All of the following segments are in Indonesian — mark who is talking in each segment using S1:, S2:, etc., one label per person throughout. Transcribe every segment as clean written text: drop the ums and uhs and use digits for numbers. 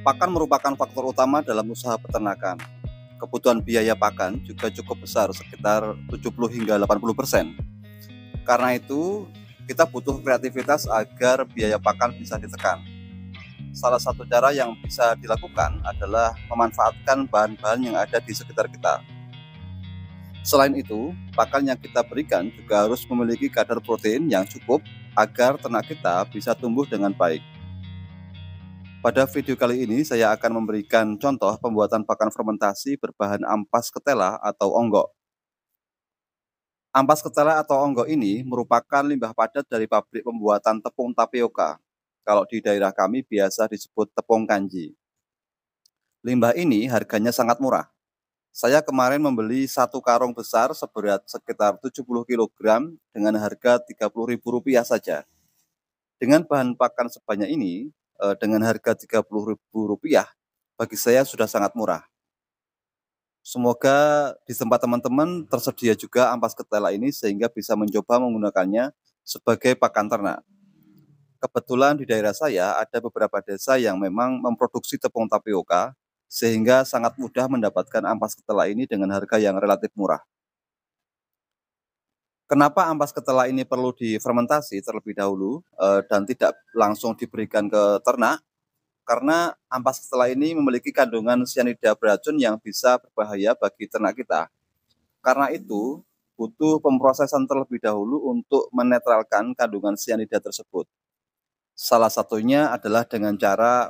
S1: Pakan merupakan faktor utama dalam usaha peternakan. Kebutuhan biaya pakan juga cukup besar, sekitar 70 hingga 80%. Karena itu, kita butuh kreativitas agar biaya pakan bisa ditekan. Salah satu cara yang bisa dilakukan adalah memanfaatkan bahan-bahan yang ada di sekitar kita. Selain itu, pakan yang kita berikan juga harus memiliki kadar protein yang cukup agar ternak kita bisa tumbuh dengan baik. Pada video kali ini saya akan memberikan contoh pembuatan pakan fermentasi berbahan ampas ketela atau onggok. Ampas ketela atau onggok ini merupakan limbah padat dari pabrik pembuatan tepung tapioka. Kalau di daerah kami biasa disebut tepung kanji. Limbah ini harganya sangat murah. Saya kemarin membeli satu karung besar seberat sekitar 70 kg dengan harga Rp30.000 saja. Dengan bahan pakan sebanyak ini, dengan harga Rp30.000, bagi saya sudah sangat murah. Semoga di tempat teman-teman tersedia juga ampas ketela ini sehingga bisa mencoba menggunakannya sebagai pakan ternak. Kebetulan di daerah saya ada beberapa desa yang memang memproduksi tepung tapioka, sehingga sangat mudah mendapatkan ampas ketela ini dengan harga yang relatif murah. Kenapa ampas ketela ini perlu difermentasi terlebih dahulu dan tidak langsung diberikan ke ternak? Karena ampas ketela ini memiliki kandungan sianida beracun yang bisa berbahaya bagi ternak kita. Karena itu, butuh pemrosesan terlebih dahulu untuk menetralkan kandungan sianida tersebut. Salah satunya adalah dengan cara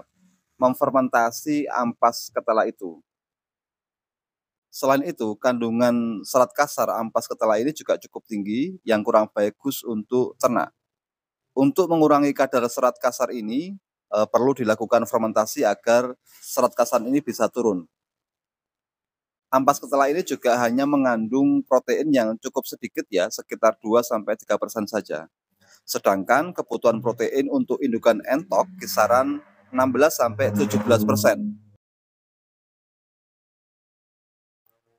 S1: memfermentasi ampas ketela itu. Selain itu, kandungan serat kasar ampas ketela ini juga cukup tinggi yang kurang bagus untuk ternak. Untuk mengurangi kadar serat kasar ini, perlu dilakukan fermentasi agar serat kasar ini bisa turun. Ampas ketela ini juga hanya mengandung protein yang cukup sedikit ya, sekitar 2-3% saja. Sedangkan kebutuhan protein untuk indukan entok kisaran 16-17%.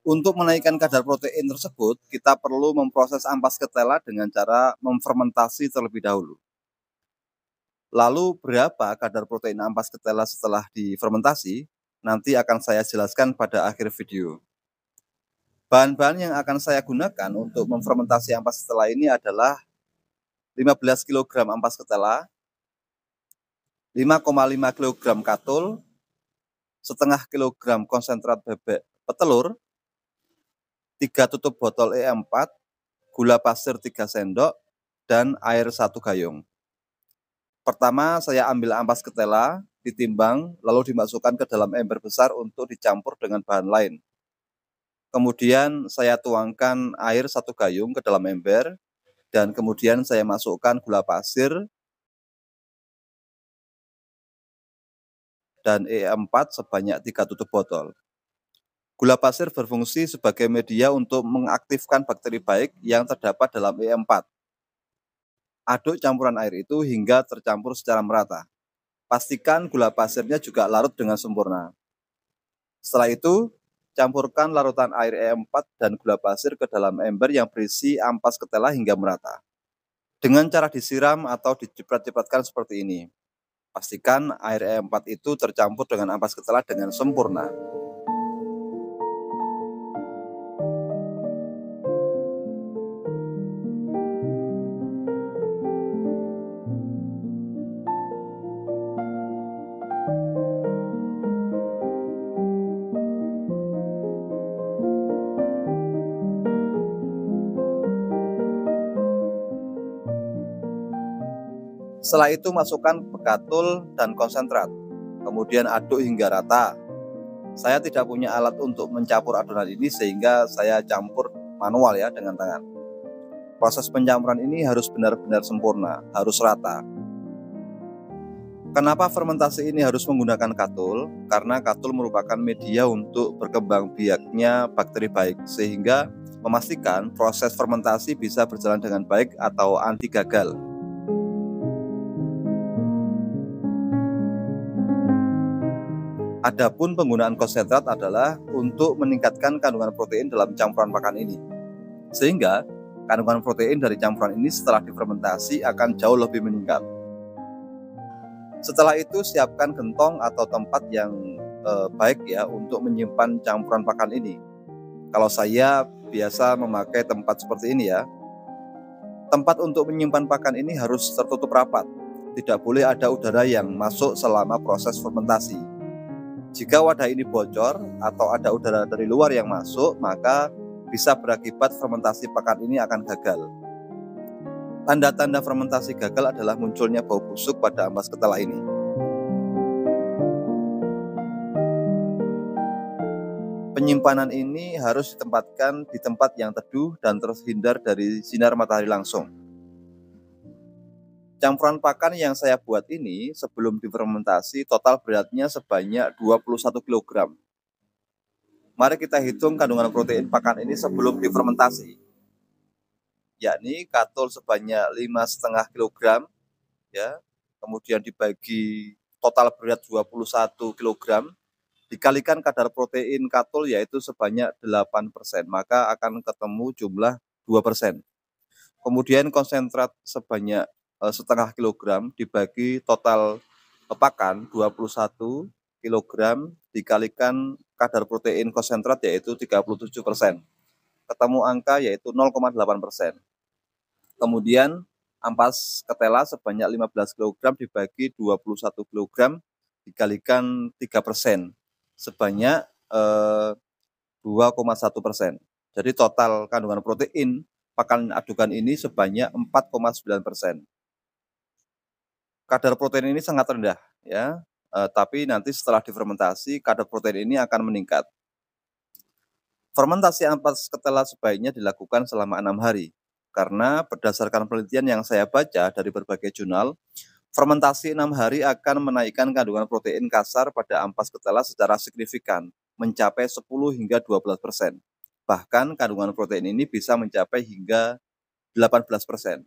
S1: Untuk menaikkan kadar protein tersebut, kita perlu memproses ampas ketela dengan cara memfermentasi terlebih dahulu. Lalu berapa kadar protein ampas ketela setelah difermentasi? Nanti akan saya jelaskan pada akhir video. Bahan-bahan yang akan saya gunakan untuk memfermentasi ampas ketela ini adalah 15 kg ampas ketela, 5,5 kg katul, setengah kilogram konsentrat bebek petelur, 3 tutup botol E4, gula pasir 3 sendok, dan air 1 gayung. Pertama, saya ambil ampas ketela, ditimbang, lalu dimasukkan ke dalam ember besar untuk dicampur dengan bahan lain. Kemudian saya tuangkan air 1 gayung ke dalam ember, dan kemudian saya masukkan gula pasir dan E4 sebanyak 3 tutup botol. Gula pasir berfungsi sebagai media untuk mengaktifkan bakteri baik yang terdapat dalam E4. Aduk campuran air itu hingga tercampur secara merata. Pastikan gula pasirnya juga larut dengan sempurna. Setelah itu, campurkan larutan air E4 dan gula pasir ke dalam ember yang berisi ampas ketela hingga merata. Dengan cara disiram atau diciprat-cipratkan seperti ini. Pastikan air E4 itu tercampur dengan ampas ketela dengan sempurna. Setelah itu masukkan pekatul dan konsentrat, kemudian aduk hingga rata. Saya tidak punya alat untuk mencampur adonan ini sehingga saya campur manual ya dengan tangan. Proses pencampuran ini harus benar-benar sempurna, harus rata. Kenapa fermentasi ini harus menggunakan katul? Karena katul merupakan media untuk berkembang biaknya bakteri baik, sehingga memastikan proses fermentasi bisa berjalan dengan baik atau anti gagal. Adapun penggunaan konsentrat adalah untuk meningkatkan kandungan protein dalam campuran pakan ini. Sehingga kandungan protein dari campuran ini setelah difermentasi akan jauh lebih meningkat. Setelah itu siapkan gentong atau tempat yang baik ya untuk menyimpan campuran pakan ini. Kalau saya biasa memakai tempat seperti ini ya. Tempat untuk menyimpan pakan ini harus tertutup rapat. Tidak boleh ada udara yang masuk selama proses fermentasi. Jika wadah ini bocor atau ada udara dari luar yang masuk, maka bisa berakibat fermentasi pakan ini akan gagal. Tanda-tanda fermentasi gagal adalah munculnya bau busuk pada ampas ketela ini. Penyimpanan ini harus ditempatkan di tempat yang teduh dan terhindar dari sinar matahari langsung. Campuran pakan yang saya buat ini sebelum difermentasi total beratnya sebanyak 21 kg. Mari kita hitung kandungan protein pakan ini sebelum difermentasi. Yakni katul sebanyak 5,5 kg ya. Kemudian dibagi total berat 21 kg dikalikan kadar protein katul yaitu sebanyak 8%, maka akan ketemu jumlah 2%. Kemudian konsentrat sebanyak setengah kilogram dibagi total pakan 21 kg dikalikan kadar protein konsentrat yaitu 37%. Ketemu angka yaitu 0,8%. Kemudian ampas ketela sebanyak 15 kg dibagi 21 kg dikalikan 3% sebanyak 2,1%. Jadi total kandungan protein pakan adukan ini sebanyak 4,9%. Kadar protein ini sangat rendah ya, tapi nanti setelah difermentasi kadar protein ini akan meningkat. Fermentasi ampas ketela sebaiknya dilakukan selama 6 hari, karena berdasarkan penelitian yang saya baca dari berbagai jurnal, fermentasi 6 hari akan menaikkan kandungan protein kasar pada ampas ketela secara signifikan, mencapai 10 hingga 12%. Bahkan kandungan protein ini bisa mencapai hingga 18%.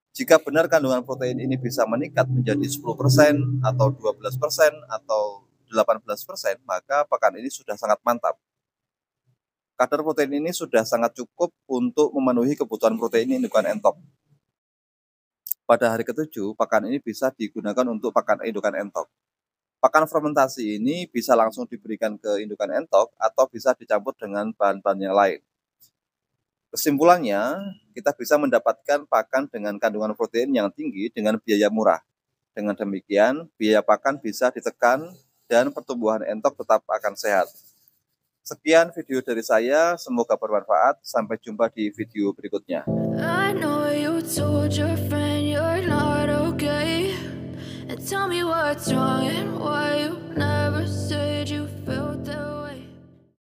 S1: Jika benar kandungan protein ini bisa meningkat menjadi 10% atau 12% atau 18%, maka pakan ini sudah sangat mantap. Kadar protein ini sudah sangat cukup untuk memenuhi kebutuhan protein indukan entok. Pada hari ke-7, pakan ini bisa digunakan untuk pakan indukan entok. Pakan fermentasi ini bisa langsung diberikan ke indukan entok atau bisa dicampur dengan bahan-bahan yang lain. Kesimpulannya, kita bisa mendapatkan pakan dengan kandungan protein yang tinggi dengan biaya murah. Dengan demikian, biaya pakan bisa ditekan dan pertumbuhan entok tetap akan sehat. Sekian video dari saya, semoga bermanfaat. Sampai jumpa di video berikutnya. I know you told your friend you're not okay, and tell me what's wrong and why you